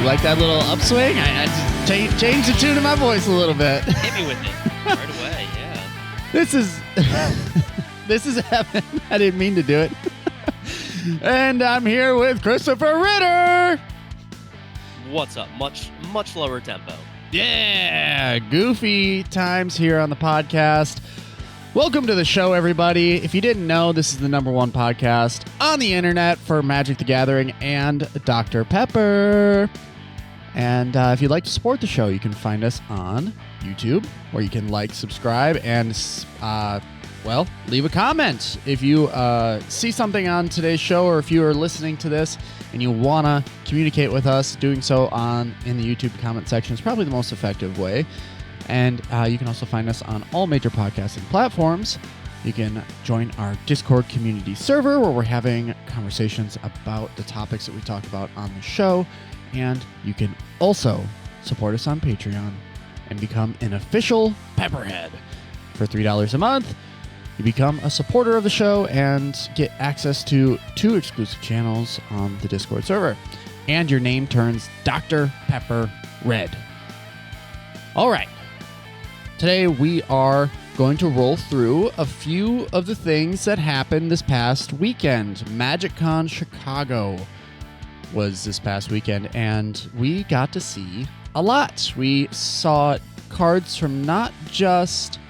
You like that little upswing? I just changed the tune of my voice a little bit. Hit me with it right away, yeah. This is Evan. I didn't mean to do it. And I'm here with Christopher Ritter. What's up? Much lower tempo. Yeah, goofy times here on the podcast. Welcome to the show, everybody. If you didn't know, this is the #1 podcast on the internet for Magic the Gathering and Dr. Pepper. And if you'd like to support the show, you can find us on YouTube, where you can like, subscribe, and, leave a comment. If you see something on today's show, or if you are listening to this and you want to communicate with us, doing so in the YouTube comment section is probably the most effective way. And you can also find us on all major podcasting platforms. You can join our Discord community server, where we're having conversations about the topics that we talk about on the show. And you can also support us on Patreon and become an official Pepperhead. For $3 a month, you become a supporter of the show and get access to 2 exclusive channels on the Discord server. And your name turns Dr. Pepper Red. All right. Today we are going to roll through a few of the things that happened this past weekend. MagicCon Chicago was this past weekend, and we got to see a lot. We saw cards from not just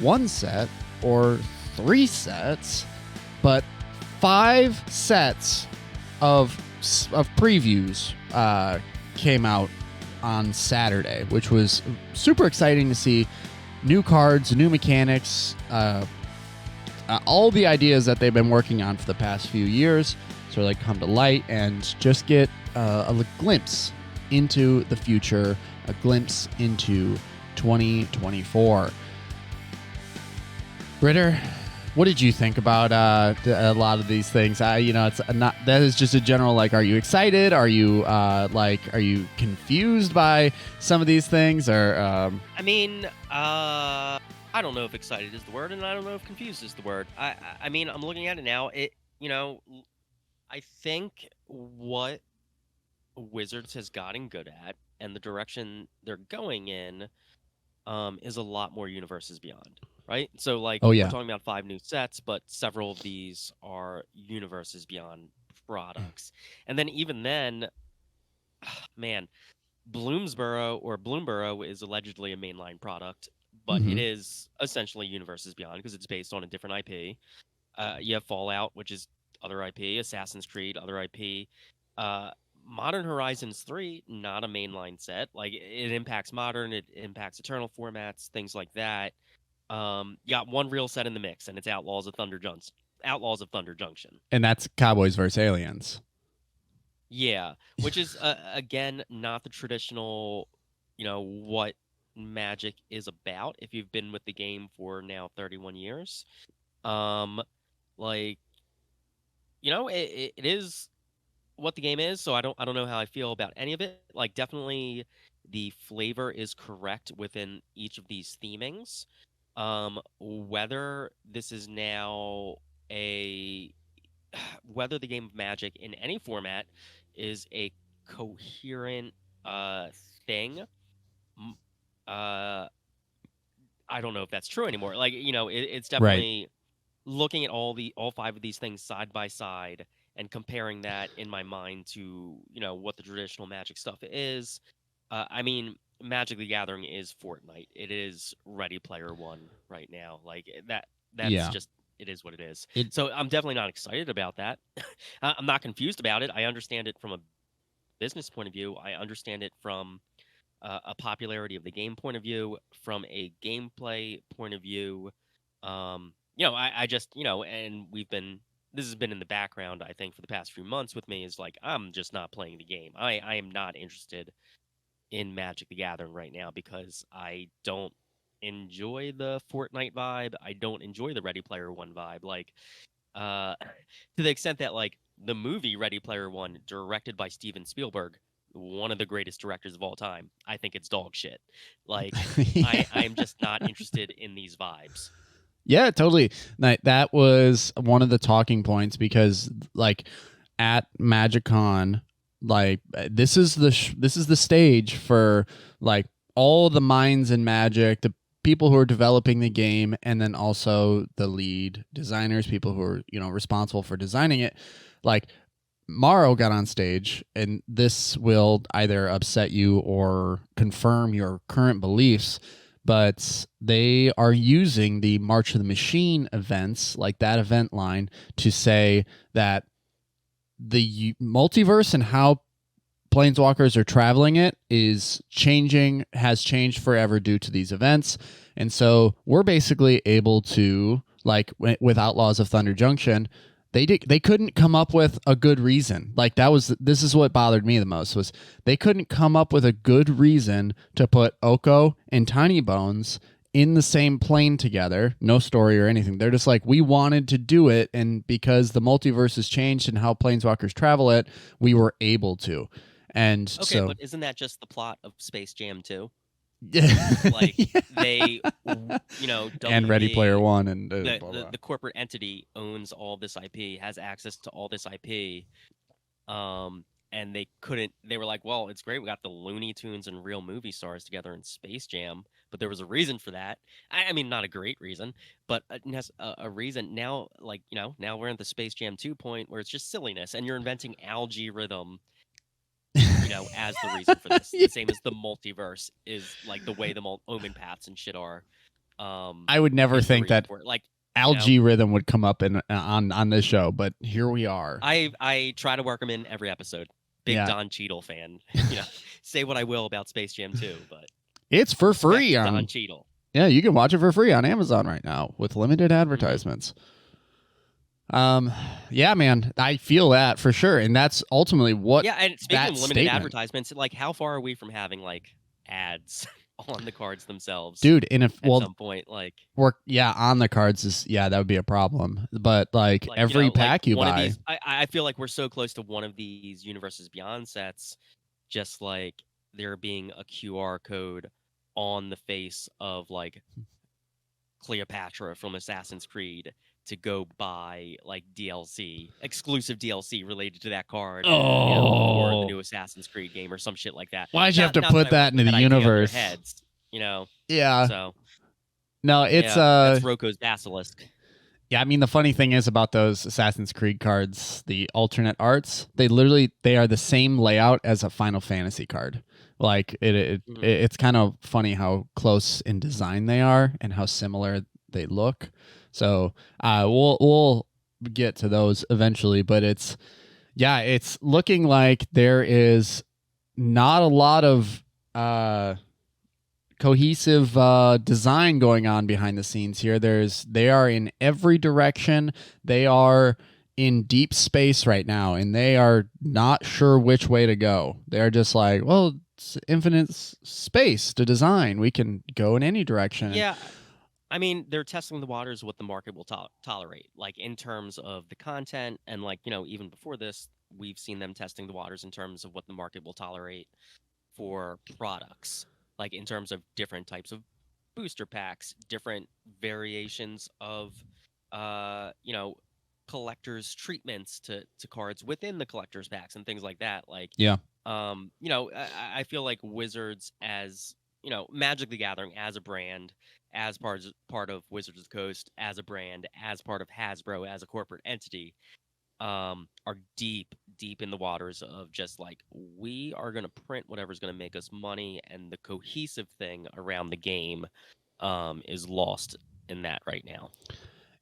one set or 3 sets, but 5 sets of previews came out on Saturday, which was super exciting to see. New cards, new mechanics, all the ideas that they've been working on for the past few years sort of like come to light, and just get a glimpse into the future, a glimpse into 2024. Ritter, what did you think about a lot of these things? It's not, that is just a general, like, are you excited? Are you are you confused by some of these things? Or I don't know if excited is the word, and I don't know if confused is the word. I mean, I'm looking at it now. I think what Wizards has gotten good at, and the direction they're going in, is a lot more Universes Beyond, right? So, like, Oh, yeah. we're talking about 5 new sets, but several of these are Universes Beyond products. And then even then, man, Bloomborough is allegedly a mainline product, but it is essentially Universes Beyond because it's based on a different IP. You have Fallout, which is other IP, Assassin's Creed, other IP. Modern Horizons 3, not a mainline set. Like, it impacts Modern, it impacts Eternal formats, things like that. You got one real set in the mix, and it's Outlaws of Thunder Junction. and that's Cowboys versus Aliens. Yeah, which is, again, not the traditional, what Magic is about if you've been with the game for now 31 years. It is what the game is, so I don't know how I feel about any of it. Like, definitely the flavor is correct within each of these themings. Whether this is now whether the game of Magic in any format is a coherent thing, I don't know if that's true anymore. Like, it's definitely Right. looking at all 5 of these things side by side and comparing that in my mind to, what the traditional Magic stuff is. Magic the Gathering is Fortnite. It is Ready Player One right now. Like, that's just, it is what it is. So I'm definitely not excited about that. I'm not confused about it. I understand it from a business point of view. I understand it from a popularity of the game point of view, from a gameplay point of view. I just, and this has been in the background, I think, for the past few months with me, is like, I'm just not playing the game. I am not interested in Magic the Gathering right now because I don't enjoy the Fortnite vibe. I don't enjoy the Ready Player One vibe. Like, to the extent that, like, the movie Ready Player One, directed by Steven Spielberg, one of the greatest directors of all time, I think it's dog shit. Like, Yeah. I am just not interested in these vibes. Yeah, totally. That was one of the talking points because, like, at MagicCon, like this is the stage for like all the minds in Magic, the people who are developing the game, and then also the lead designers, people who are, you know, responsible for designing it. Like Morrow got on stage, and this will either upset you or confirm your current beliefs, but they are using the March of the Machine events, like that event line, to say that the multiverse and how planeswalkers are traveling it is changing, has changed forever due to these events. And so we're basically able to, like with Outlaws of Thunder Junction, they couldn't come up with a good reason. Like this is what bothered me the most, was they couldn't come up with a good reason to put Oko and Tiny Bones in the same plane together, no story or anything. They're just like, we wanted to do it, and because the multiverse has changed and how planeswalkers travel it, we were able to. And Okay, so, but isn't that just the plot of Space Jam 2? yeah. Like they, you know, And Ready Player WB, One, and the corporate entity owns all this IP, has access to all this IP. And they were like, well, it's great, we got the Looney Tunes and real movie stars together in Space Jam, but there was a reason for that. I mean, not a great reason, but a reason. Now, like, you know, now we're at the Space Jam 2 point where it's just silliness, and you're inventing algae rhythm, you know, as the reason for this. Yeah. The same as the multiverse is like the way the omen paths and shit are. I would never think that like algae rhythm would come up in on this show, but here we are. I try to work them in every episode. Big Don Cheadle fan. You know, say what I will about Space Jam 2, but it's for free on Don Cheadle. Yeah, you can watch it for free on Amazon right now with limited advertisements. Yeah, man, I feel that for sure, and that's ultimately what. Yeah, and speaking of limited statement. advertisements, like how far are we from having like ads on the cards themselves, dude? And if at some point, like on the cards is that would be a problem. But like every you know, pack you buy, these, I feel like we're so close to one of these Universes Beyond sets, just like there being a QR code on the face of like Cleopatra from Assassin's Creed to go buy like DLC, exclusive DLC related to that card, you know, for the new Assassin's Creed game or some shit like that. Why'd you have to put that into the universe? Heads, you know. Yeah. So no, it's that's Roko's Basilisk. Yeah, I mean, the funny thing is about those Assassin's Creed cards, the alternate arts, they are the same layout as a Final Fantasy card. Like it's kind of funny how close in design they are and how similar they look. So we'll get to those eventually, but it's looking like there is not a lot of cohesive design going on behind the scenes here. They are in every direction. They are in deep space right now, and they are not sure which way to go. They're just like, well, it's infinite space to design. We can go in any direction. Yeah. I mean, they're testing the waters what the market will tolerate, like in terms of the content, and like, you know, even before this, we've seen them testing the waters in terms of what the market will tolerate for products, like in terms of different types of booster packs, different variations of, you know, collectors' treatments to cards within the collectors' packs and things like that. Like, yeah, you know, I feel like Wizards, as you know, Magic the Gathering as a brand, as part of Wizards of the Coast as a brand, as part of Hasbro as a corporate entity, are deep in the waters of just like, we are going to print whatever's going to make us money, and the cohesive thing around the game is lost in that right now.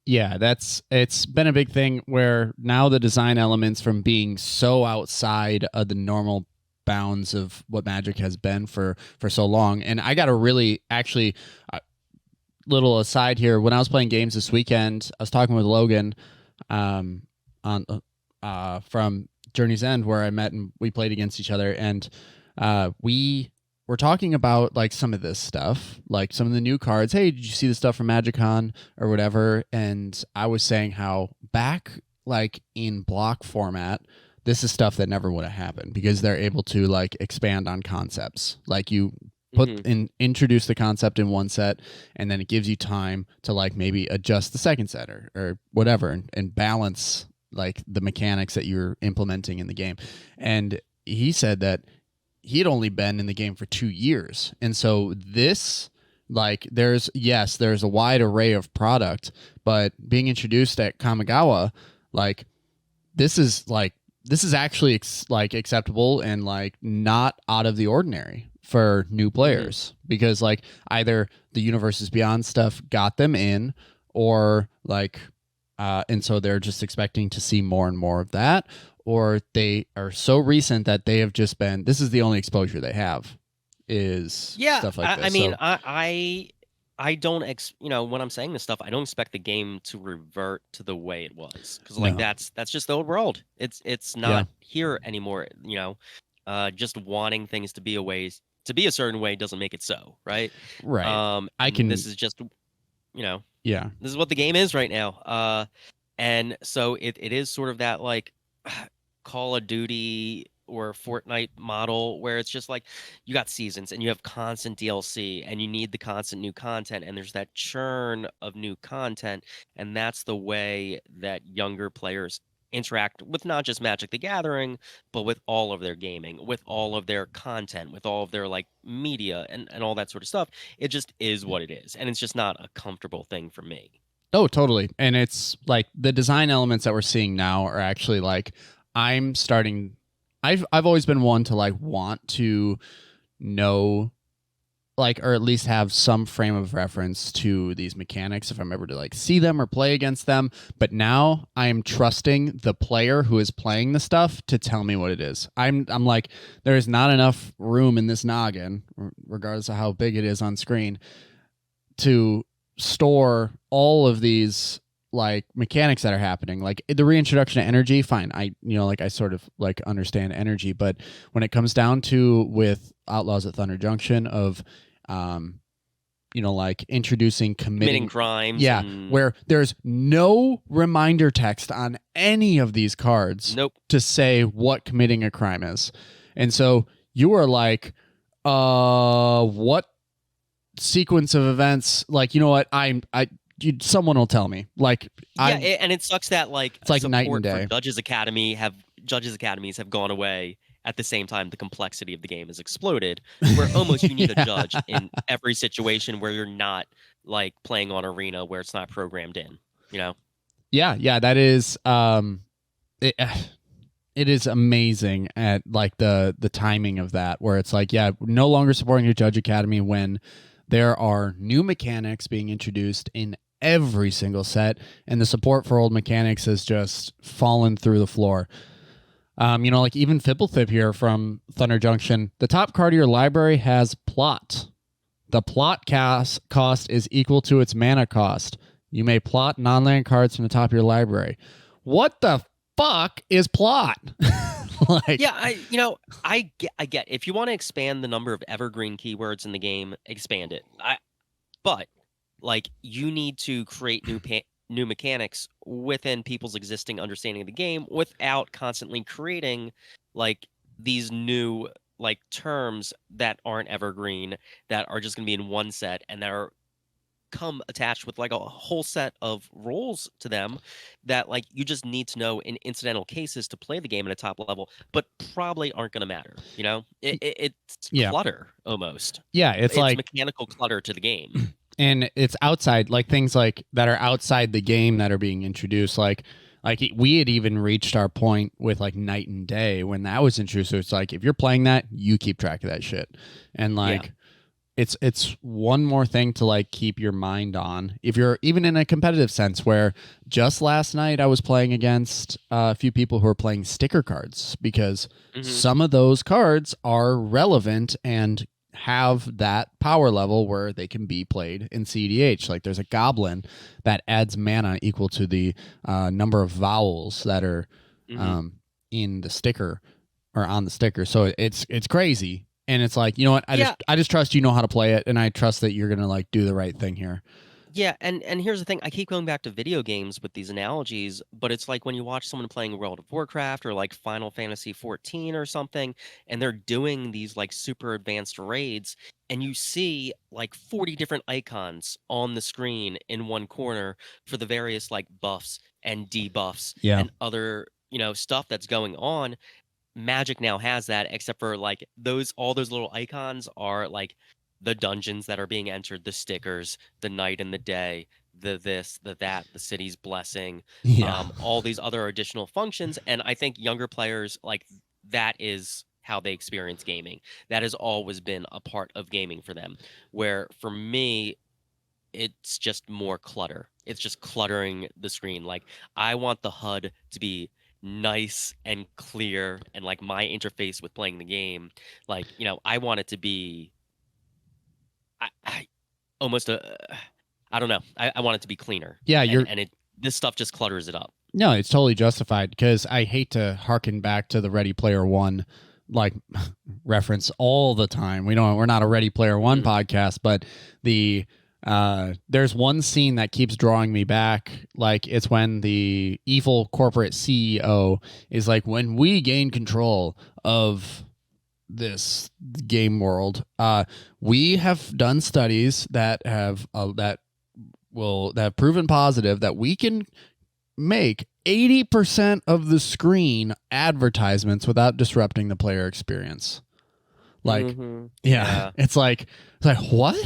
Yeah, it's been a big thing where now the design elements, from being so outside of the normal bounds of what Magic has been for so long. And I got a really little aside here. When I was playing games this weekend, I was talking with Logan on from Journey's End, where I met and we played against each other, and we were talking about like some of this stuff, like some of the new cards. Hey, did you see the stuff from MagicCon or whatever? And I was saying how back like in block format, this is stuff that never would have happened because they're able to like expand on concepts. Like you introduce the concept in one set, and then it gives you time to like maybe adjust the second set or whatever, and balance like the mechanics that you're implementing in the game. And he said that he had only been in the game for 2 years. And so this, like, there's a wide array of product, but being introduced at Kamigawa, like, this is actually acceptable and like not out of the ordinary for new players, because like either the Universes Beyond stuff got them in, or like and so they're just expecting to see more and more of that, or they are so recent that they have just been, this is the only exposure they have, is stuff like this. I mean, I don't when I'm saying this stuff, I don't expect the game to revert to the way it was, because like that's just the old world. It's not here anymore. Just wanting things to be a certain way doesn't make it so, right? Right. This is just yeah. This is what the game is right now. And so it is sort of that like Call of Duty or Fortnite model, where it's just like you got seasons and you have constant DLC and you need the constant new content, and there's that churn of new content, and that's the way that younger players interact with not just Magic the Gathering, but with all of their gaming, with all of their content, with all of their like media and all that sort of stuff. It just is what it is, and it's just not a comfortable thing for me. Oh, totally. And it's like the design elements that we're seeing now are actually like, I've always been one to like want to know, like, or at least have some frame of reference to these mechanics if I'm ever to like see them or play against them. But now I am trusting the player who is playing the stuff to tell me what it is. I'm like, there is not enough room in this noggin, regardless of how big it is on screen, to store all of these like mechanics that are happening. Like the reintroduction of energy, fine, I sort of like understand energy, but when it comes down to with Outlaws at Thunder Junction of like introducing committing crimes, where there's no reminder text on any of these cards to say what committing a crime is, and so you are like, what sequence of events, like, you know what, someone will tell me, like, and it sucks that like it's like night and day. Judges Academies have gone away at the same time the complexity of the game has exploded, where almost you need a judge in every situation where you're not like playing on Arena, where it's not programmed in, that is it is amazing at like the timing of that, where it's like, no longer supporting your Judge Academy when there are new mechanics being introduced in every single set, and the support for old mechanics has just fallen through the floor. Like even Fibblethip here from Thunder Junction, the top card of your library has plot. The plot cost is equal to its mana cost. You may plot non-land cards from the top of your library. What the fuck is plot? Like, I get if you want to expand the number of evergreen keywords in the game, expand it. But like, you need to create new mechanics within people's existing understanding of the game without constantly creating like these new like terms that aren't evergreen, that are just going to be in one set, and that are come attached with like a whole set of rules to them that like you just need to know in incidental cases to play the game at a top level, but probably aren't going to matter. It's clutter almost. It's like mechanical clutter to the game. And it's outside, like things like that are outside the game that are being introduced. Like we had even reached our point with like Night and Day when that was introduced. So it's like, if you're playing that, you keep track of that shit. And like, it's one more thing to like keep your mind on, if you're even in a competitive sense, where just last night I was playing against a few people who are playing sticker cards, because some of those cards are relevant and have that power level where they can be played in CDH. Like there's a goblin that adds mana equal to the number of vowels that are in the sticker or on the sticker. So it's crazy. And it's like, you know what? I just trust you know how to play it, and I trust that you're gonna like do the right thing here. Yeah, and here's the thing. I keep going back to video games with these analogies, but it's like when you watch someone playing World of Warcraft or like Final Fantasy 14 or something, and they're doing these like super advanced raids, and you see like 40 different icons on the screen in one corner for the various like buffs and debuffs and other, stuff that's going on. Magic now has that, except for like all those little icons are like the dungeons that are being entered, the stickers, the night and the day, the this, the that, the city's blessing, Yeah. all these other additional functions. And I think younger players, like, that is how they experience gaming. That has always been a part of gaming for them. Where for me, it's just more clutter. It's just cluttering the screen. Like, I want the HUD to be nice and clear, and like my interface with playing the game, like, I want it to be I almost a I don't know. I want it to be cleaner. Yeah, And this stuff just clutters it up. No, it's totally justified because I hate to harken back to the Ready Player One like reference all the time. We're not a Ready Player One podcast, but there's one scene that keeps drawing me back. Like, it's when the evil corporate CEO is like, when we gain control of this game world, we have done studies that have proven positive that we can make 80% of the screen advertisements without disrupting the player experience. Like, yeah, it's like what?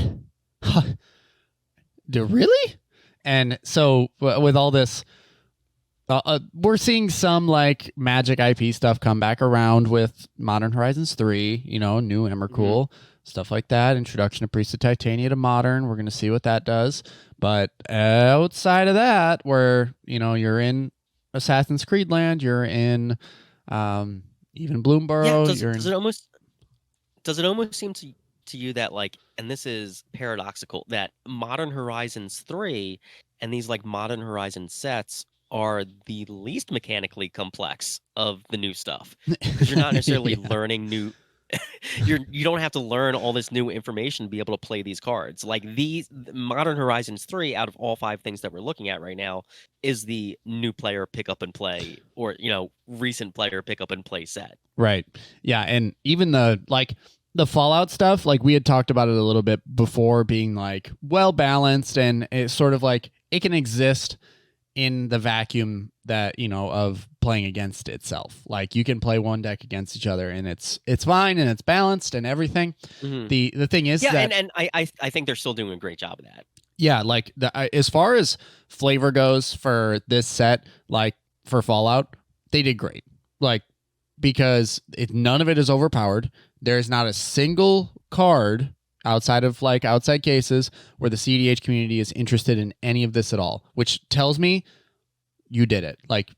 Really? And so with all this, we're seeing some like Magic IP stuff come back around with Modern Horizons 3, new Emrakul, stuff like that. Introduction of Priest of Titania to Modern. We're going to see what that does. But outside of that, where, you're in Assassin's Creed land, you're in even Bloomborough. Does it almost seem to you that, like, and this is paradoxical, that Modern Horizons 3 and these like Modern Horizons sets are the least mechanically complex of the new stuff, because you're not necessarily learning new you don't have to learn all this new information to be able to play these cards. Like, these Modern Horizons 3, out of all 5 things that we're looking at right now, is the new player pick up and play, or recent player pick up and play set. Right. Yeah, and even the Fallout stuff, like, we had talked about it a little bit before, being like well balanced, and it's sort of like it can exist in the vacuum that of playing against itself. Like, you can play one deck against each other and it's fine and it's balanced and everything. The thing is that and I think they're still doing a great job of that. Yeah, like as far as flavor goes for this set, like for Fallout, they did great. Like, because none of it is overpowered. There's not a single card outside of like outside cases where the CDH community is interested in any of this at all, which tells me you did it. Like,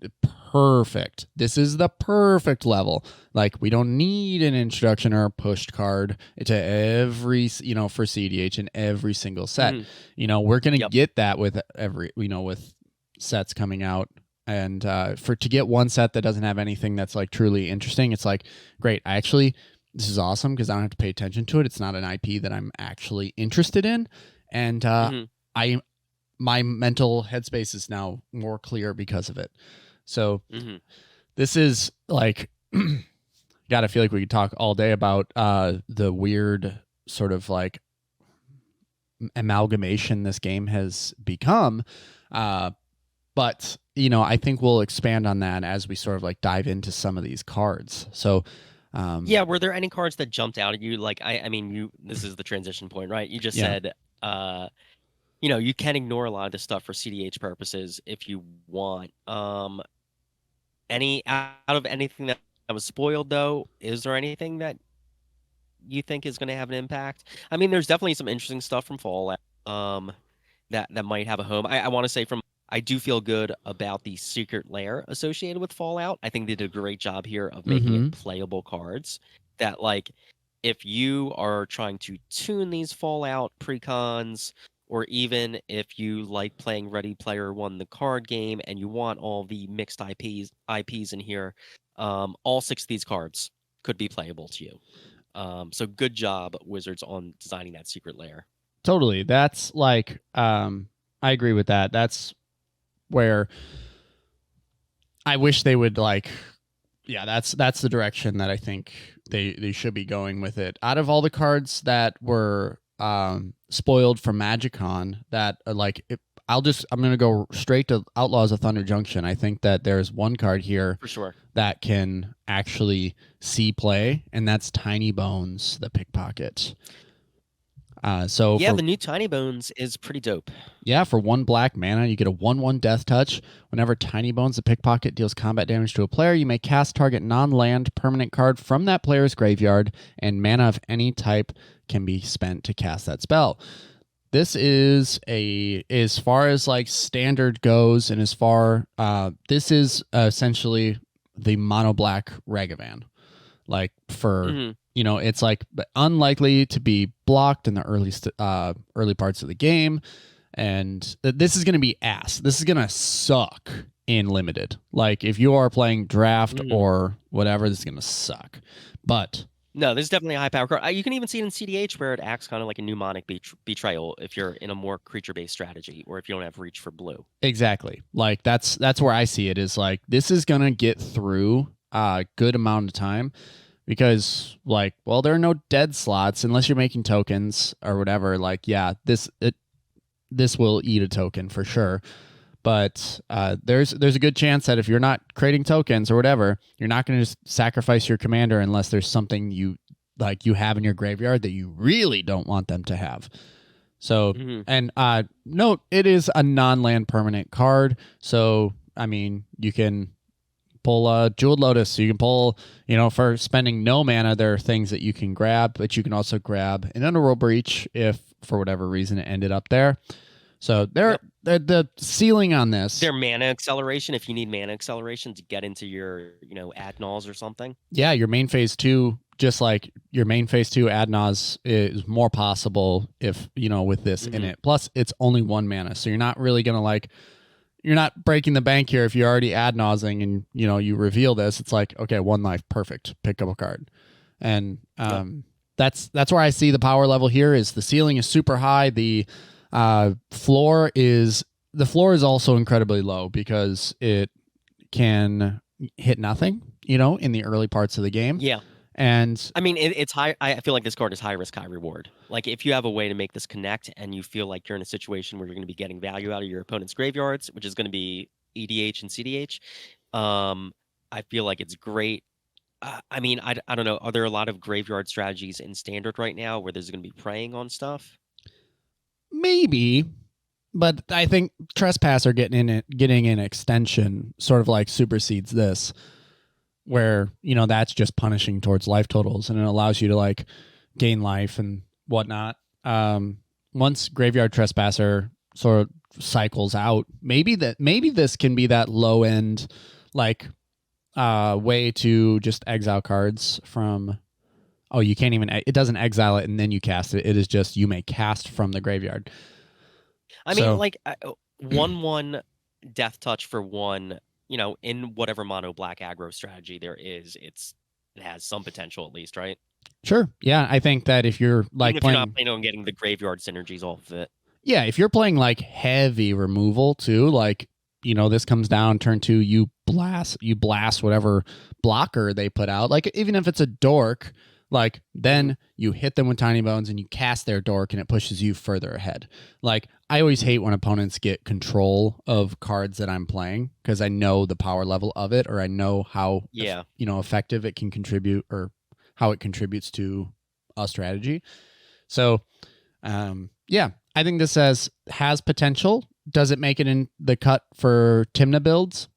perfect. This is the perfect level. Like, we don't need an introduction or a pushed card to every, for CDH in every single set. We're going to get that with with sets coming out. And to get one set that doesn't have anything that's like truly interesting, it's like, great. This is awesome because I don't have to pay attention to it. It's not an IP that I'm actually interested in. And my mental headspace is now more clear because of it. So this is like, God, I feel like we could talk all day about the weird sort of like amalgamation this game has become. But, I think we'll expand on that as we sort of like dive into some of these cards. So, were there any cards that jumped out at you? Like, I mean, this is the transition point, right? You just said, you can ignore a lot of this stuff for CDH purposes if you want. Any out of anything that was spoiled, though, is there anything that you think is going to have an impact? I mean, there's definitely some interesting stuff from Fallout that might have a home. I want to say I do feel good about the secret lair associated with Fallout. I think they did a great job here of making it playable cards that, like, if you are trying to tune these Fallout precons, or even if you like playing Ready Player One, the card game, and you want all the mixed IPs in here, all 6 of these cards could be playable to you. So good job, Wizards, on designing that secret lair. Totally. That's like, I agree with that. That's where I wish they would like, that's the direction that I think they should be going with it. Out of all the cards that were spoiled from MagicCon, that I'm going to go straight to Outlaws of Thunder Junction. I think that there's one card here For sure. that can actually see play, and that's Tiny Bones, the Pickpocket. The new Tiny Bones is pretty dope. Yeah, for 1 black mana, you get a 1/1 Death Touch. Whenever Tiny Bones, the Pickpocket, deals combat damage to a player, you may cast target non-land permanent card from that player's graveyard, and mana of any type can be spent to cast that spell. This is as far as like standard goes, and as far this is essentially the mono black Ragavan. Like for it's like unlikely to be blocked in the early parts of the game, and this is going to be ass. This is going to suck in limited. Like if you are playing draft or whatever, this is going to suck. But no, this is definitely a high power card. You can even see it in CDH where it acts kind of like a mnemonic betrayal if you're in a more creature-based strategy or if you don't have reach for blue. Exactly. Like that's where I see it, is like this is going to get through a good amount of time because like, well, there are no dead slots unless you're making tokens or whatever. Like, yeah, this will eat a token for sure. But there's a good chance that if you're not creating tokens or whatever, you're not going to just sacrifice your commander unless there's something you have in your graveyard that you really don't want them to have. So, and note, it is a non-land permanent card. So, I mean, you can pull a Jeweled Lotus. So you can pull, for spending no mana, there are things that you can grab, but you can also grab an Underworld Breach if, for whatever reason, it ended up there. So the ceiling on this. Their mana acceleration, if you need mana acceleration to get into your, Adnals or something. Yeah, your main phase 2, just like your main phase 2 Adnals is more possible if, with this in it. Plus, it's only 1 mana. So you're not really going to you're not breaking the bank here if you're already Adnausing and, you reveal this. It's like, okay, 1 life, perfect. Pick up a card. And that's where I see the power level here is the ceiling is super high. The floor is also incredibly low because it can hit nothing, in the early parts of the game. Yeah. And I mean, it's high. I feel like this card is high risk, high reward. Like if you have a way to make this connect and you feel like you're in a situation where you're going to be getting value out of your opponent's graveyards, which is going to be EDH and CDH, I feel like it's great. I mean, I don't know. Are there a lot of graveyard strategies in standard right now where there's going to be preying on stuff? Maybe, but I think Trespasser getting an extension sort of like supersedes this, where that's just punishing towards life totals, and it allows you to like gain life and whatnot. Once Graveyard Trespasser sort of cycles out, maybe this can be that low end like way to just exile cards from. Oh, you can't even, it doesn't exile it and then you cast it. It is just, you may cast from the graveyard. I mean, like 1/1 Death Touch for 1, in whatever mono black aggro strategy there is, it has some potential at least, right? Sure. Yeah. I think that if you're like if you're not planning on getting the graveyard synergies off of it. Yeah. If you're playing like heavy removal too, like, this comes down turn 2, you blast whatever blocker they put out. Like even if it's a dork, like, then you hit them with Tiny Bones and you cast their dork and it pushes you further ahead. Like, I always hate when opponents get control of cards that I'm playing because I know the power level of it, or I know how, effective it can contribute or how it contributes to a strategy. So, I think this has potential. Does it make it in the cut for Tymna builds?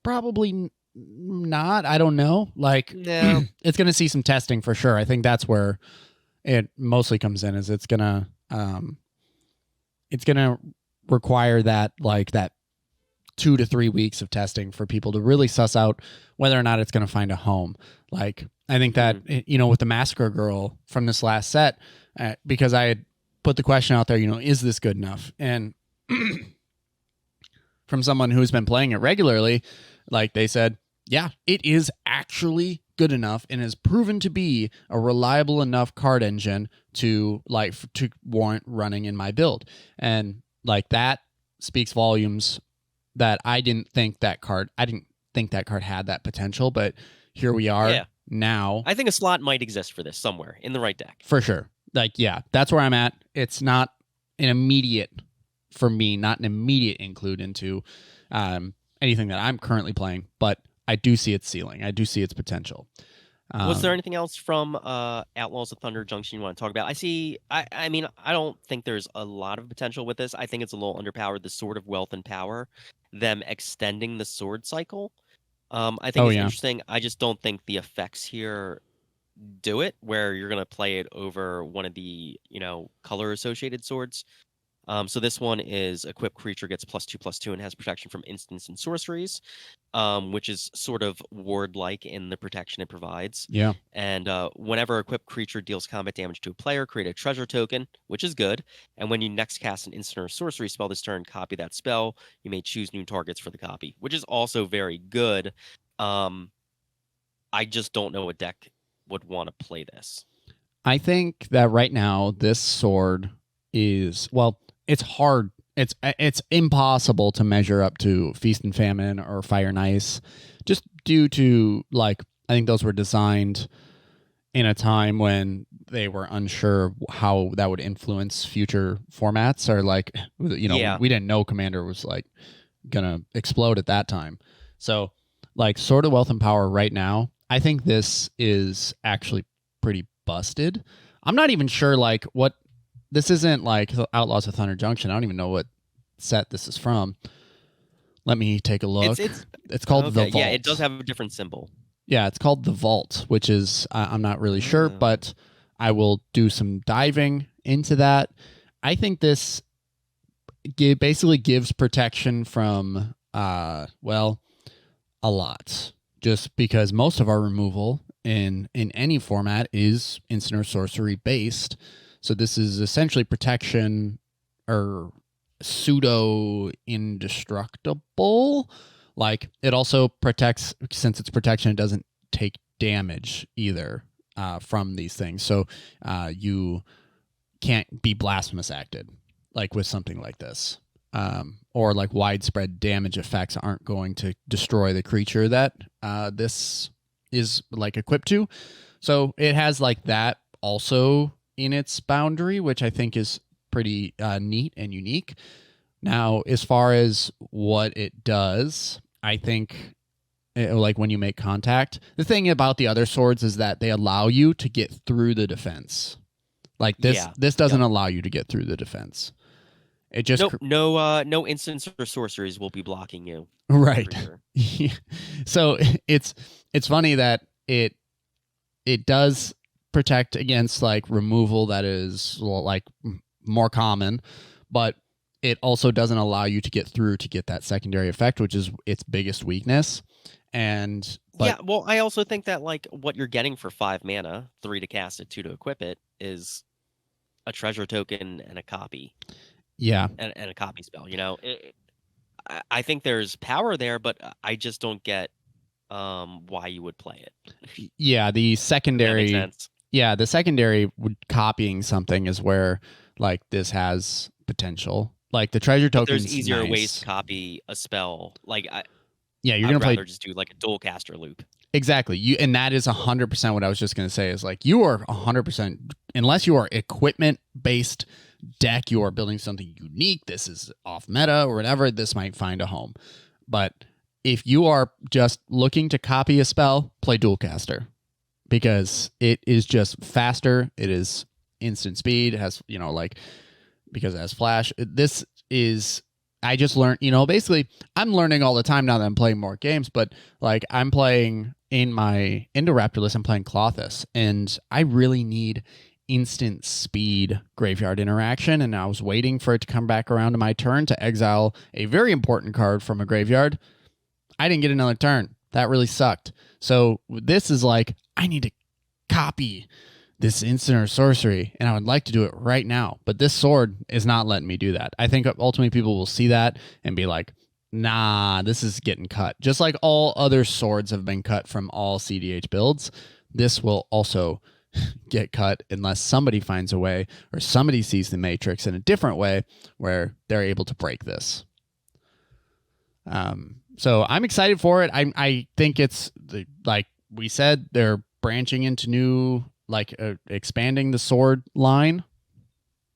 Probably not. I don't know. Like, no. It's going to see some testing for sure. I think that's where it mostly comes in. Is it's gonna require that 2 to 3 weeks of testing for people to really suss out whether or not it's going to find a home. Like, I think that with the Massacre Girl from this last set, because I had put the question out there, is this good enough? And from someone who's been playing it regularly, like they said, yeah, it is actually good enough and has proven to be a reliable enough card engine to warrant running in my build. And like that speaks volumes that I didn't think that card had that potential, but here we are now. I think a slot might exist for this somewhere in the right deck. For sure. Like, yeah, that's where I'm at. It's not an immediate for me, not an immediate include into anything that I'm currently playing, but I do see its ceiling. I do see its potential. Was there anything else from Outlaws of Thunder Junction you want to talk about? I mean, I don't think there's a lot of potential with this. I think it's a little underpowered. The Sword of Wealth and Power, them extending the sword cycle, I think Oh is yeah. interesting. I just don't think the effects here do it, where you're going to play it over one of the, color associated swords. So this one is equipped creature gets +2/+2 and has protection from instants and sorceries, which is sort of ward-like in the protection it provides. Yeah. And whenever equipped creature deals combat damage to a player, create a treasure token, which is good. And when you next cast an instant or sorcery spell this turn, copy that spell. You may choose new targets for the copy, which is also very good. I just don't know what deck would want to play this. I think that right now this sword is, well, it's hard. It's impossible to measure up to Feast and Famine or Fire and Ice, just due to, like, I think those were designed in a time when they were unsure how that would influence future formats, or like, Yeah. we didn't know Commander was like gonna explode at that time. So like Sword of Wealth and Power right now, I think this is actually pretty busted. I'm not even sure like what this isn't like Outlaws of Thunder Junction. I don't even know what set this is from. Let me take a look. It's called The Vault. Yeah, it does have a different symbol. Yeah, it's called The Vault, which is, I'm not really sure, but I will do some diving into that. I think this basically gives protection from, well, a lot. Just because most of our removal in any format is instant or sorcery based. So this is essentially protection or pseudo indestructible. Like, it also protects, since it's protection, it doesn't take damage either from these things. So you can't be blasphemous acted, like with something like this. Or like widespread damage effects aren't going to destroy the creature that this is like equipped to. So it has like that also in its boundary, which I think is pretty neat and unique. Now, as far as what it does, I think like when you make contact, the thing about the other swords is that they allow you to get through the defense. Like this doesn't allow you to get through the defense. It just no instants or sorceries will be blocking you. Right. So it's funny that it does protect against like removal that is like more common, but it also doesn't allow you to get through to get that secondary effect, which is its biggest weakness. But yeah, well, I also think that like what you're getting for 5 mana, 3 to cast it, 2 to equip it, is a treasure token and a copy. Yeah, and a copy spell. I think there's power there, but I just don't get why you would play it. Yeah, the secondary. Does that make sense? Yeah, the secondary copying something is where like this has potential. Like the treasure token. There's easier ways to copy a spell. Like you're I'd gonna rather just do like a dual caster loop. Exactly. And that is 100% what I was just gonna say. Is like you are 100%, unless you are equipment based deck, you are building something unique. This is off meta or whatever. This might find a home. But if you are just looking to copy a spell, play dual caster, because it is just faster. It is instant speed. It has because it has flash. This is, I just learned, basically I'm learning all the time now that I'm playing more games, but like I'm playing in my Indoraptor list, I'm playing Klothys, and I really need instant speed graveyard interaction, and I was waiting for it to come back around to my turn to exile a very important card from a graveyard. I didn't get another turn. That really sucked. So this is like, I need to copy this instant or sorcery, and I would like to do it right now, but this sword is not letting me do that. I think ultimately people will see that and be like, nah, this is getting cut. Just like all other swords have been cut from all CDH builds, this will also get cut unless somebody finds a way or somebody sees the matrix in a different way where they're able to break this. So I'm excited for it. I think it's like we said, they're branching into new, like expanding the sword line.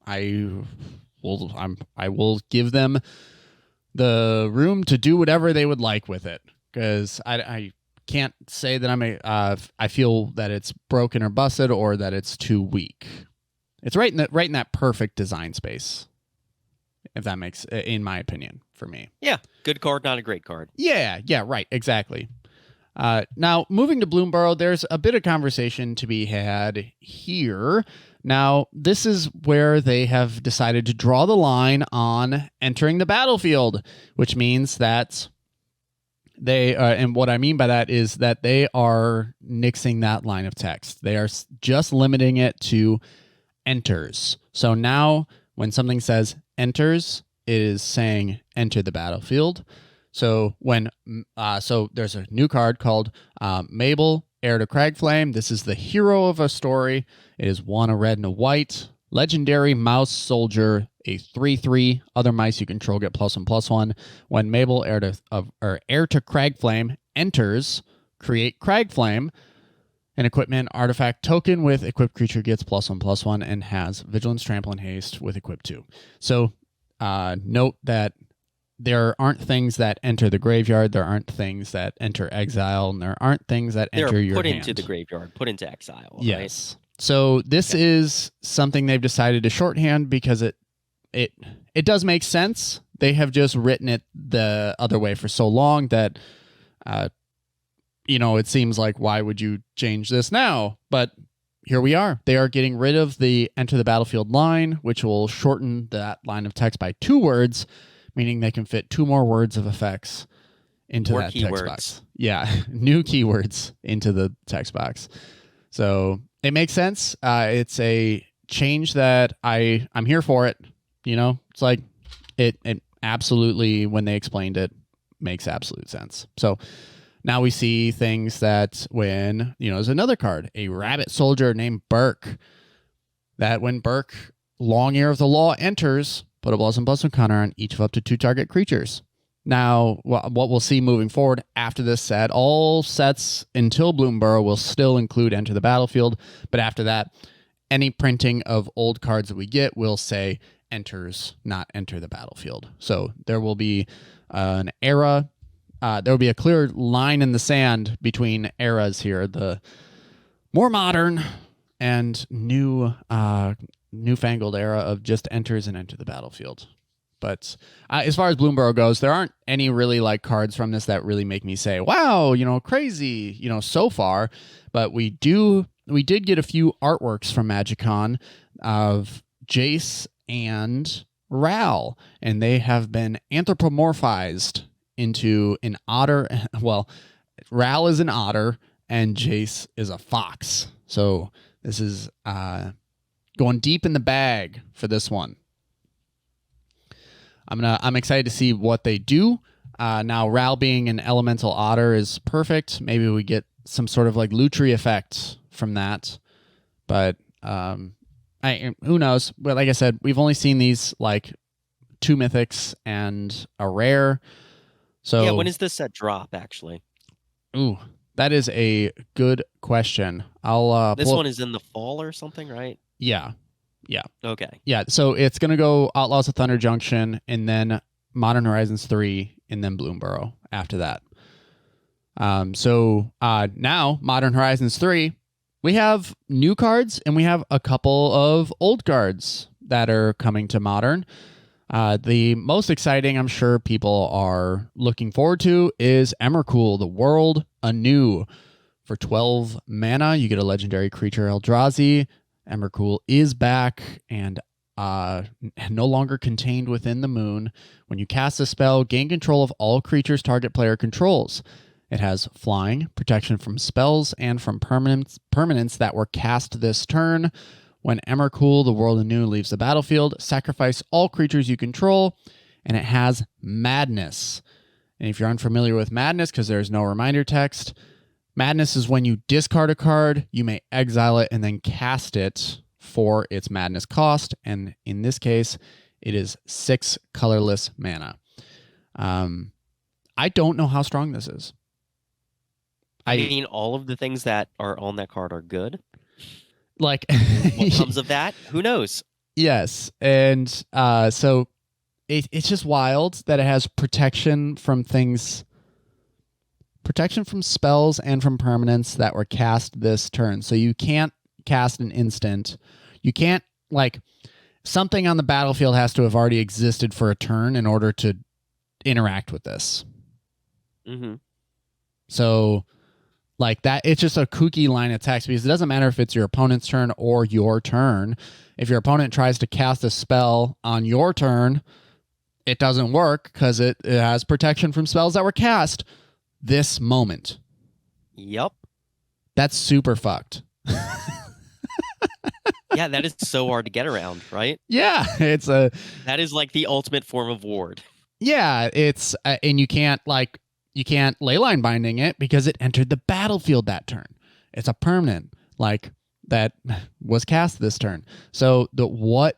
I I will give them the room to do whatever they would like with it, because I can't say that I feel that it's broken or busted or that it's too weak. It's right in that perfect design space, if that makes, in my opinion, for me. Yeah, good card, not a great card. Yeah, right, exactly. Now, moving to Bloomburrow, there's a bit of conversation to be had here. Now, this is where they have decided to draw the line on entering the battlefield, which means that they, and what I mean by that is that they are nixing that line of text. They are just limiting it to enters. So now when something says enters, it is saying enter the battlefield. So so there's a new card called Mabel, Heir to Cragflame. This is the hero of a story. It is 1, a red and a white. Legendary mouse soldier, a 3/3. Other mice you control get +1/+1. When Mabel, Heir to Cragflame, enters, create Cragflame. An equipment artifact token with equipped creature gets +1/+1 and has Vigilance, Trample, and Haste with equipped 2. So note that there aren't things that enter the graveyard, there aren't things that enter exile, and there aren't things that enter your hand. They're put into the graveyard, put into exile. Yes. Right? So this is something they've decided to shorthand because it does make sense. They have just written it the other way for so long that it seems like, why would you change this now? But here we are. They are getting rid of the enter the battlefield line, which will shorten that line of text by 2 words, meaning they can fit 2 more words of effects into that text box. Yeah, new keywords into the text box. So it makes sense. It's a change that I'm here for it. It's like it absolutely, when they explained it, makes absolute sense. So now we see things that when, there's another card, a rabbit soldier named Burke, that when Burke, Long Ear of the Law, enters, put a +1/+1 counter on each of up to 2 target creatures. Now, what we'll see moving forward after this set, all sets until Bloomburrow will still include enter the battlefield, but after that, any printing of old cards that we get will say enters, not enter the battlefield. So there will be an era. There will be a clear line in the sand between eras here. The more modern and newfangled era of just enters and enter the battlefield. But as far as Bloomburrow goes, there aren't any really cards from this that really make me say, wow, crazy, so far. But we did get a few artworks from MagicCon of Jace and Ral, and they have been anthropomorphized into an otter. Well, Ral is an otter and Jace is a fox. So this is going deep in the bag for this one. I'm excited to see what they do. Now, Ral being an elemental otter is perfect. Maybe we get some sort of Lutri effect from that. But who knows? But like I said, we've only seen these 2 mythics and a rare. So yeah, when does this set drop, actually? Ooh, that is a good question. I'll this one is in the fall or something, right? Yeah. Okay. Yeah, so it's going to go Outlaws of Thunder Junction, and then Modern Horizons 3, and then Bloomburrow after that. So now, Modern Horizons 3, we have new cards, and we have a couple of old cards that are coming to Modern. The most exciting, I'm sure people are looking forward to, is Emrakul, the World Anew. For 12 mana, you get a legendary creature, Eldrazi. Emrakul is back and no longer contained within the moon. When you cast a spell, gain control of all creatures target player controls. It has flying, protection from spells, and from permanents that were cast this turn. When Emrakul, the World Anew, leaves the battlefield, sacrifice all creatures you control, and it has Madness. And if you're unfamiliar with Madness, because there's no reminder text, Madness is when you discard a card, you may exile it and then cast it for its Madness cost. And in this case, it is 6 colorless mana. I don't know how strong this is. I mean, all of the things that are on that card are good. What comes of that? Who knows? Yes, and so it's just wild that it has protection from things, protection from spells and from permanents that were cast this turn. So you can't cast an instant. You can't, like, something on the battlefield has to have already existed for a turn in order to interact with this. Mm-hmm. So, like, that, it's just a kooky line of text because it doesn't matter if it's your opponent's turn or your turn. If your opponent tries to cast a spell on your turn, it doesn't work because it has protection from spells that were cast this moment. Yep. That's super fucked. Yeah, that is so hard to get around, right? Yeah, that is like the ultimate form of ward. Yeah, it's and you can't leyline binding it because it entered the battlefield that turn. It's a permanent like that was cast this turn. So what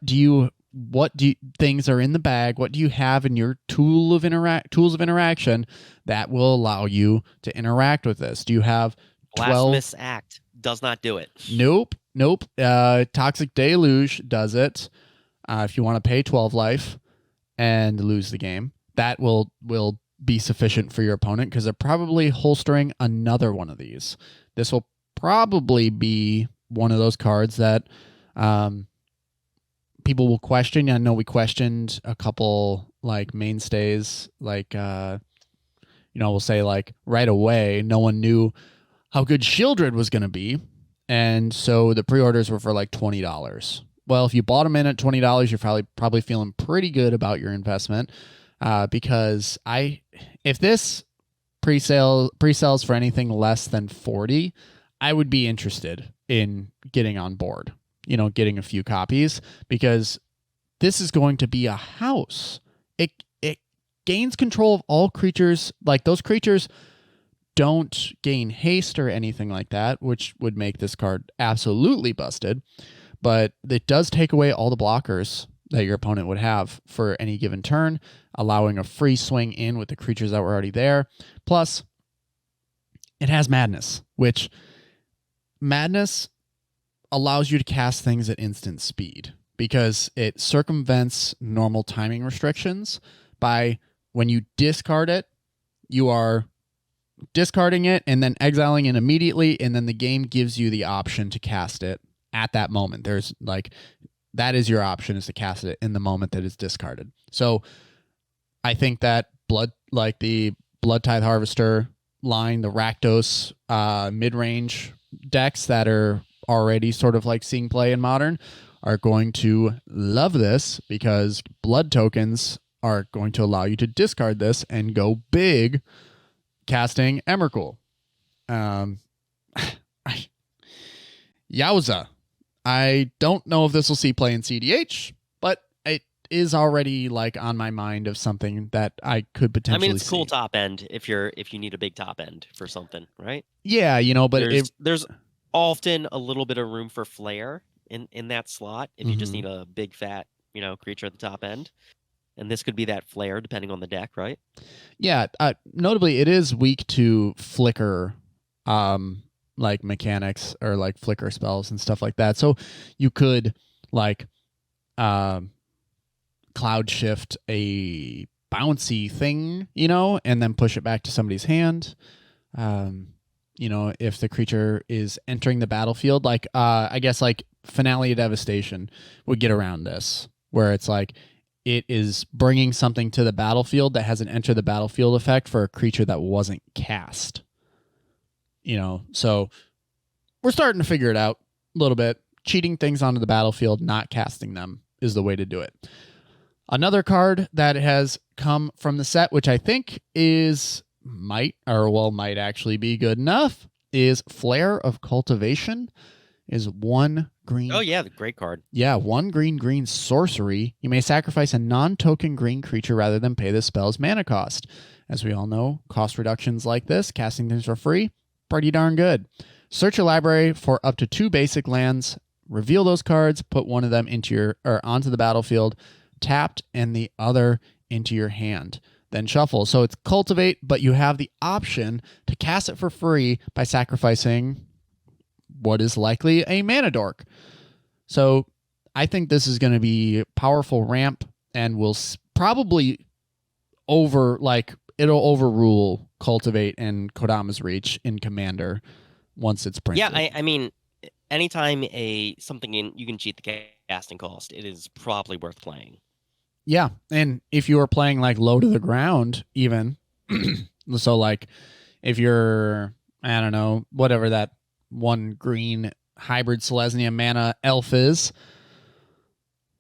things are in the bag? What do you have in your tools of interaction that will allow you to interact with this? Do you have 12? Blasphemous Act does not do it. Nope. Toxic Deluge does it. If you want to pay 12 life and lose the game, that will be sufficient for your opponent because they're probably holstering another one of these. This will probably be one of those cards that people will question. I know we questioned a couple like mainstays, like we'll say like right away, no one knew how good Shieldred was going to be, and so the pre-orders were for like $20. Well, if you bought them in at $20, you're probably feeling pretty good about your investment, because if this pre-sells for anything less than 40, I would be interested in getting on board. Getting a few copies, because this is going to be a house. It gains control of all creatures. Like, those creatures don't gain haste or anything like that, which would make this card absolutely busted. But it does take away all the blockers that your opponent would have for any given turn, allowing a free swing in with the creatures that were already there. Plus, it has Madness, which Madness allows you to cast things at instant speed because it circumvents normal timing restrictions by, when you discard it, you are discarding it and then exiling it immediately, and then the game gives you the option to cast it at that moment. There's that is your option, is to cast it in the moment that it's discarded. So I think that the Blood Tithe Harvester line, the Rakdos mid-range decks that are already sort of like seeing play in Modern are going to love this, because blood tokens are going to allow you to discard this and go big casting Emrakul. Yowza. I don't know if this will see play in CDH, but it is already like on my mind of something that I could potentially see. I mean, it's cool top end if you need a big top end for something, right? Yeah, but there's often a little bit of room for flair in that slot if you just need a big fat creature at the top end, and this could be that flair depending on the deck, right? Yeah, notably it is weak to flicker like mechanics or like flicker spells and stuff like that, so you could like cloud shift a bouncy thing, and then push it back to somebody's hand. If the creature is entering the battlefield, like I guess like Finale of Devastation would get around this, where it's like it is bringing something to the battlefield that has an enter the battlefield effect for a creature that wasn't cast. So we're starting to figure it out a little bit. Cheating things onto the battlefield, not casting them, is the way to do it. Another card that has come from the set, which I think might actually be good enough, is Flare of Cultivation. Is 1 green. Oh yeah, the great card. Yeah, 1 green sorcery. You may sacrifice a non-token green creature rather than pay the spell's mana cost. As we all know, cost reductions like this, casting things for free, pretty darn good. Search your library for up to 2 basic lands, reveal those cards, put one of them onto the battlefield, tapped, and the other into your hand. Then shuffle. So it's cultivate, but you have the option to cast it for free by sacrificing what is likely a mana dork. So I think this is going to be powerful ramp and will probably it'll overrule Cultivate and Kodama's Reach in Commander once it's printed. Yeah, I mean, anytime you can cheat the casting cost, it is probably worth playing. Yeah, and if you are playing like low to the ground, even so, like if you're, I don't know, whatever that one green hybrid Selesnya mana elf is.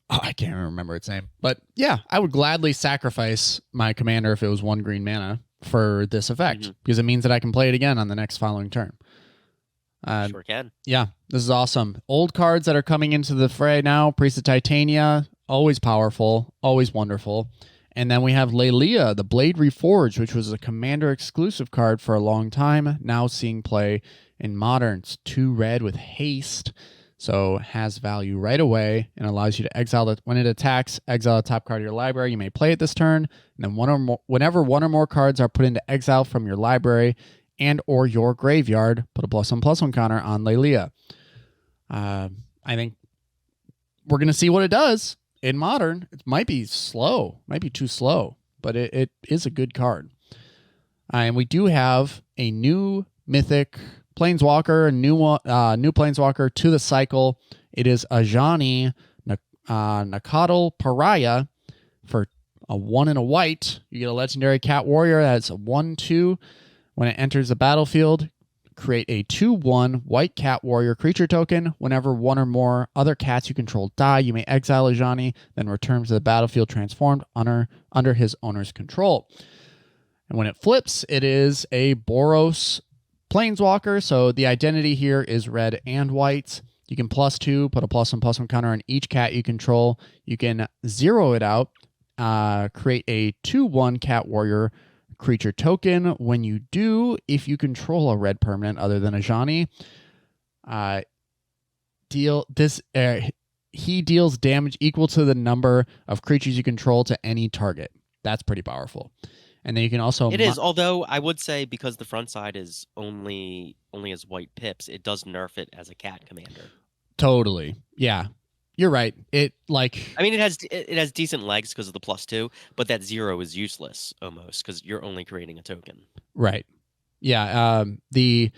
Oh, I can't remember its name, but yeah, I would gladly sacrifice my commander if it was one green mana for this effect because it means that I can play it again on the next following turn. Sure can. Yeah, this is awesome. Old cards that are coming into the fray now. Priest of Titania, always powerful, always wonderful. And then we have Lelia, the Blade Reforged, which was a Commander exclusive card for a long time, now seeing play in Modern. It's 2 red with haste, so has value right away and allows you to exile it. When it attacks, exile a top card of your library. You may play it this turn, and then whenever one or more cards are put into exile from your library and or your graveyard, put a +1/+1 counter on Lelia. I think we're going to see what it does. In Modern, it might be slow, might be too slow, but it is a good card. And we do have a new Mythic Planeswalker, a new Planeswalker to the cycle. It is Ajani Nakatl Pariah for a 1 and a white. You get a legendary cat warrior that's a 1/2. When it enters the battlefield, create a 2/1 white cat warrior creature token. Whenever one or more other cats you control die, you may exile Ajani, then return to the battlefield transformed under his owner's control. And when it flips, it is a Boros Planeswalker. So the identity here is red and white. You can +2, put a +1/+1 counter on each cat you control. You can zero it out, create a 2/1 cat warrior creature token. When you do, if you control a red permanent other than Ajani, he deals damage equal to the number of creatures you control to any target. That's pretty powerful. And then you can also... It is, although I would say because the front side is only as white pips, it does nerf it as a cat commander. Totally. Yeah. You're right. I mean, it has decent legs because of the +2, but that 0 is useless almost because you're only creating a token. Right. Yeah. The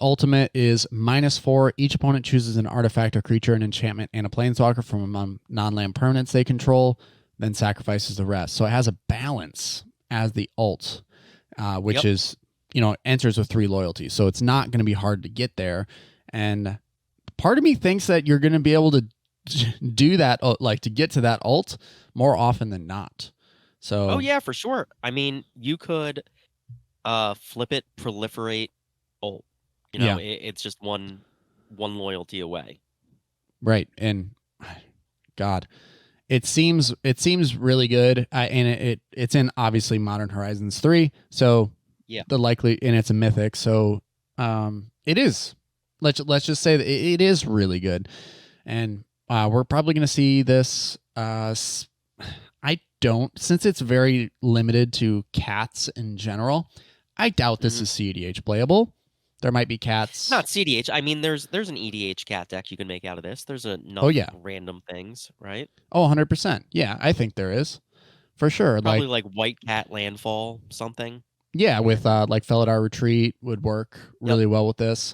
ultimate is -4. Each opponent chooses an artifact, a creature, an enchantment, and a planeswalker from among non-land permanents they control, then sacrifices the rest. So it has a balance as the ult, which is, enters with 3 loyalties. So it's not going to be hard to get there. And part of me thinks that you're going to be able to do that, to get to that ult more often than not. So, oh yeah, for sure. I mean, you could flip it, proliferate ult. It's just one loyalty away. Right, and God, it seems really good, and it's in obviously Modern Horizons 3. So yeah, and it's a mythic. So it is. Let's just say that it is really good, and we're probably going to see this. Since it's very limited to cats in general, I doubt this is CEDH playable. There might be cats. Not CDH. I mean, there's an EDH cat deck you can make out of this. There's enough random things, right? Oh, 100%. Yeah, I think there is. For sure. Probably like white cat landfall, something. Yeah, with Felidar Retreat would work really well with this.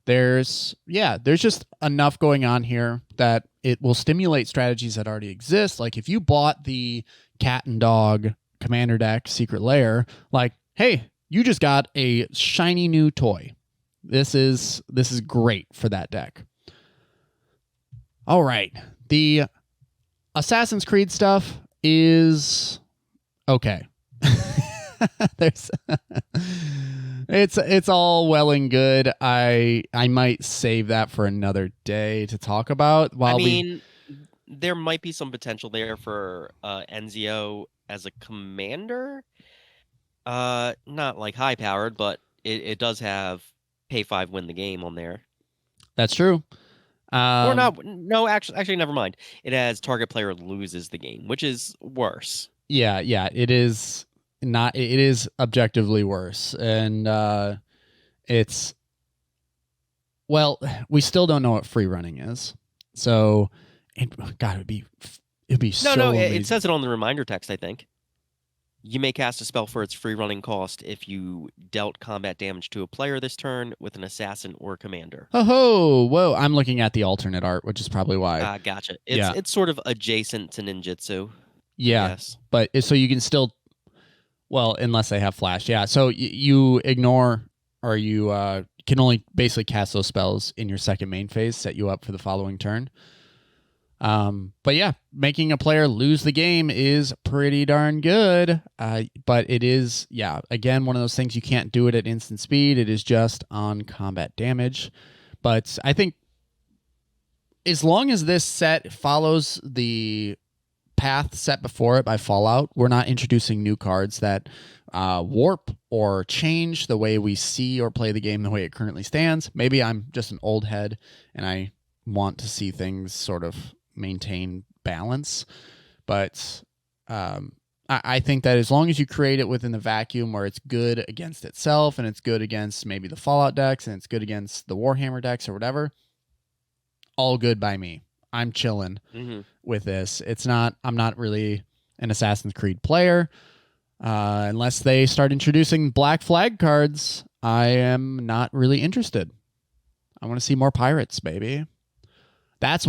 There's just enough going on here that it will stimulate strategies that already exist. Like if you bought the cat and dog commander deck Secret Lair, hey, you just got a shiny new toy. This is great for that deck. All right. The Assassin's Creed stuff is okay. It's all well and good. I might save that for another day to talk about. There might be some potential there for Enzio as a commander. Not like high powered, but it does have pay 5, win the game on there. That's true. Or not? No, actually, never mind. It has target player loses the game, which is worse. Yeah, it is not. It is objectively worse, and we still don't know what free running is. So, God, it'd be so No, amazing. it says it on the reminder text, I think. You may cast a spell for its free running cost if you dealt combat damage to a player this turn with an assassin or commander. Oh, whoa! I'm looking at the alternate art, which is probably why. Gotcha. Yeah. It's sort of adjacent to ninjutsu. Yeah, Yes. but so you can still, well, unless they have flash. Yeah, so you ignore, or you can only basically cast those spells in your second main phase, set you up for the following turn. But yeah, making a player lose the game is pretty darn good. But it is, yeah, again, one of those things you can't do it at instant speed. It is just on combat damage. But I think as long as this set follows the path set before it by Fallout, we're not introducing new cards that warp or change the way we see or play the game the way it currently stands. Maybe I'm just an old head and I want to see things sort of maintain balance, but I think that as long as you create it within the vacuum where it's good against itself and it's good against maybe the Fallout decks and it's good against the Warhammer decks or whatever, all good by me. I'm chilling with this. I'm not really an Assassin's Creed player. Unless they start introducing Black Flag cards, I am not really interested. I want to see more pirates, baby. That's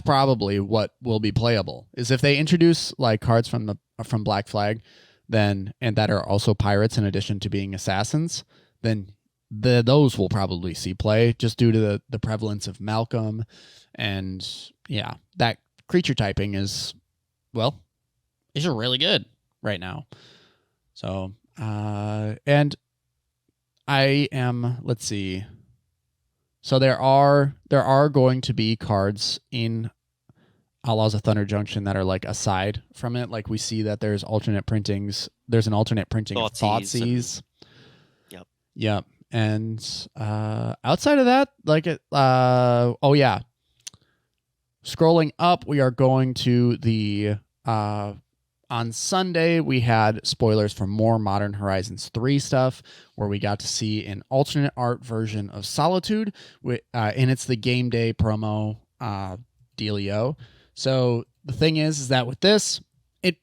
probably what will be playable, is if they introduce like cards from Black Flag, then, and that are also pirates in addition to being assassins, then those will probably see play just due to the prevalence of Malcolm. And yeah, that creature typing is really good right now. So, and I am, let's see. So there are going to be cards in Outlaws of Thunder Junction that are like aside from it. Like we see that there's alternate printings. There's an alternate printing of Thoughtseize. Yep. And outside of that, like it. Oh yeah. Scrolling up, we are going to the on Sunday, we had spoilers for more Modern Horizons 3 stuff, where we got to see an alternate art version of Solitude, and it's the game day promo dealio. So the thing is that with this, it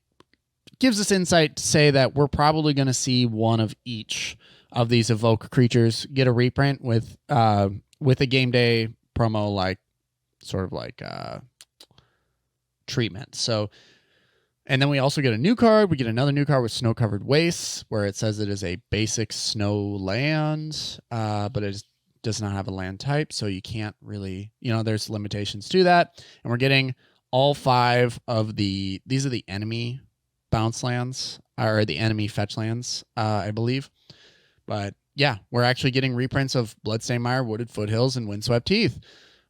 gives us insight to say that we're probably going to see one of each of these evoke creatures get a reprint with a game day promo, like sort of like treatment. So. And then we also get a new card. We get another new card with Snow-Covered Wastes, where it says it is a basic snow land, but it does not have a land type, so you can't really, there's limitations to that. And we're getting all 5 of these are the enemy bounce lands, or the enemy fetch lands, I believe. But yeah, we're actually getting reprints of Bloodstained Mire, Wooded Foothills, and Windswept Heath.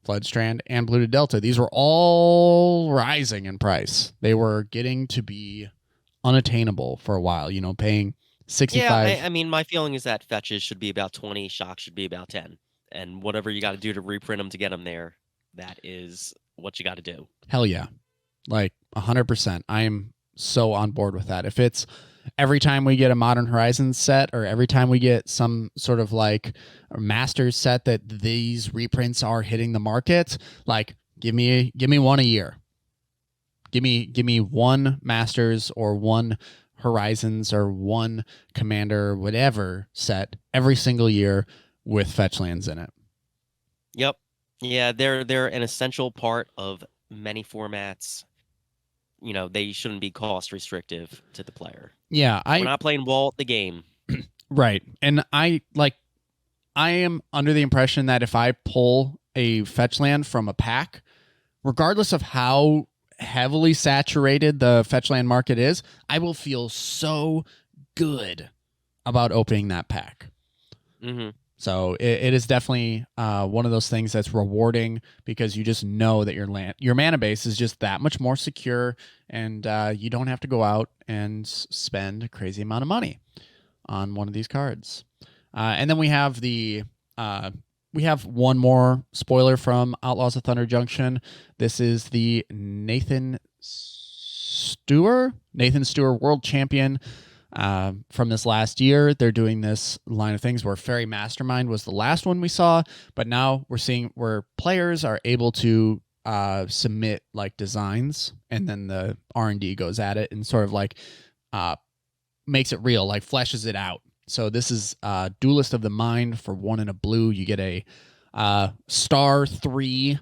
Floodstrand, and Polluted Delta. These were all rising in price. They were getting to be unattainable for a while, paying 65. Yeah, I mean, my feeling is that fetches should be about 20, shocks should be about 10. And whatever you got to do to reprint them to get them there, that is what you got to do. Hell yeah. Like 100%. I am so on board with that. If it's every time we get a Modern Horizons set, or every time we get some sort of like a Masters set that these reprints are hitting the market, like give me one a year. Give me one Masters or one Horizons or one Commander, whatever set every single year with fetch lands in it. Yep. Yeah, they're an essential part of many formats. They shouldn't be cost restrictive to the player. Yeah, we're not playing Walt the game. Right. And I am under the impression that if I pull a fetch land from a pack, regardless of how heavily saturated the fetch land market is, I will feel so good about opening that pack. Mm-hmm. So it is definitely one of those things that's rewarding, because you just know that your mana base is just that much more secure, and you don't have to go out and spend a crazy amount of money on one of these cards. And then we have one more spoiler from Outlaws of Thunder Junction. This is the Nathan Stewart World Champion. From this last year. They're doing this line of things where Fairy Mastermind was the last one we saw, but now we're seeing where players are able to submit like designs, and then the R&D goes at it and sort of like makes it real, like fleshes it out. So this is Duelist of the Mind for 1 and a blue. You get a star 3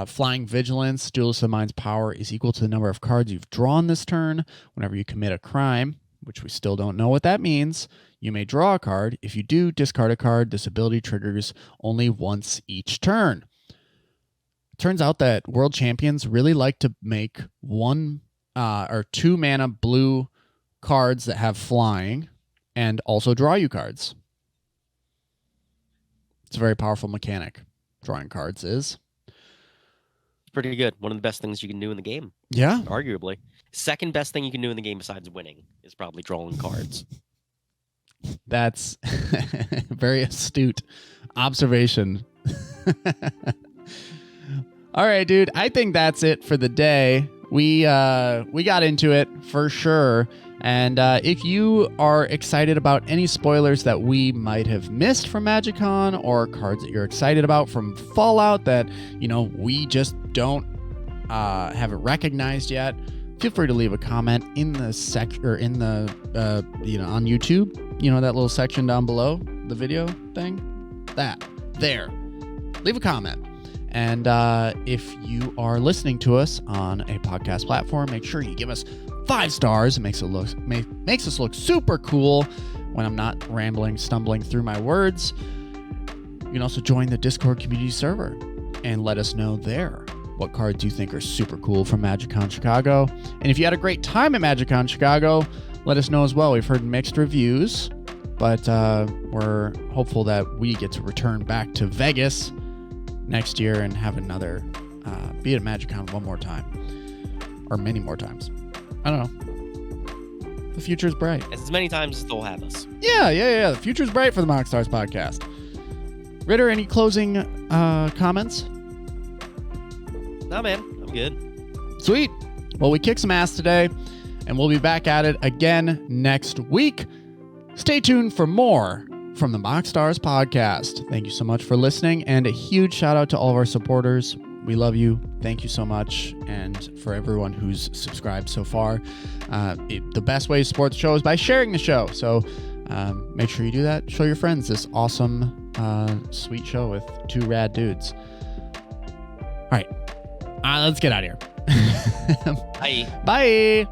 Flying Vigilance. Duelist of the Mind's power is equal to the number of cards you've drawn this turn. Whenever you commit a crime, which we still don't know what that means, you may draw a card. If you do, discard a card. This ability triggers only once each turn. Turns out that world champions really like to make 1 or 2 mana blue cards that have flying and also draw you cards. It's a very powerful mechanic. Drawing cards is. Pretty good. One of the best things you can do in the game. Yeah. Arguably. Second best thing you can do in the game besides winning is probably drawing cards. That's very astute observation. All right, dude. I think that's it for the day. We got into it for sure. And if you are excited about any spoilers that we might have missed from MagicCon, or cards that you're excited about from Fallout that, you know, we just don't haven't recognized yet, feel free to leave a comment in the on YouTube, you know, that little section down below the video thing, there, leave a comment. And if you are listening to us on a podcast platform, make sure you give us 5 stars. It makes us look super cool when I'm not rambling, stumbling through my words. You can also join the Discord community server and let us know there what cards you think are super cool from MagicCon Chicago. And if you had a great time at MagicCon Chicago, let us know as well. We've heard mixed reviews, but we're hopeful that we get to return back to Vegas next year and have another be at MagicCon one more time, or many more times. I don't know. The future's bright. As many times as they'll have us. Yeah. The future's bright for the Moxstars podcast. Ritter, any closing comments? No, man. I'm good. Sweet. Well, we kicked some ass today, and we'll be back at it again next week. Stay tuned for more from the Moxstars podcast. Thank you so much for listening, and a huge shout out to all of our supporters. We love you. Thank you so much. And for everyone who's subscribed so far, the best way to support the show is by sharing the show. So make sure you do that. Show your friends this awesome, sweet show with 2 rad dudes. All right. Let's get out of here. Bye. Bye.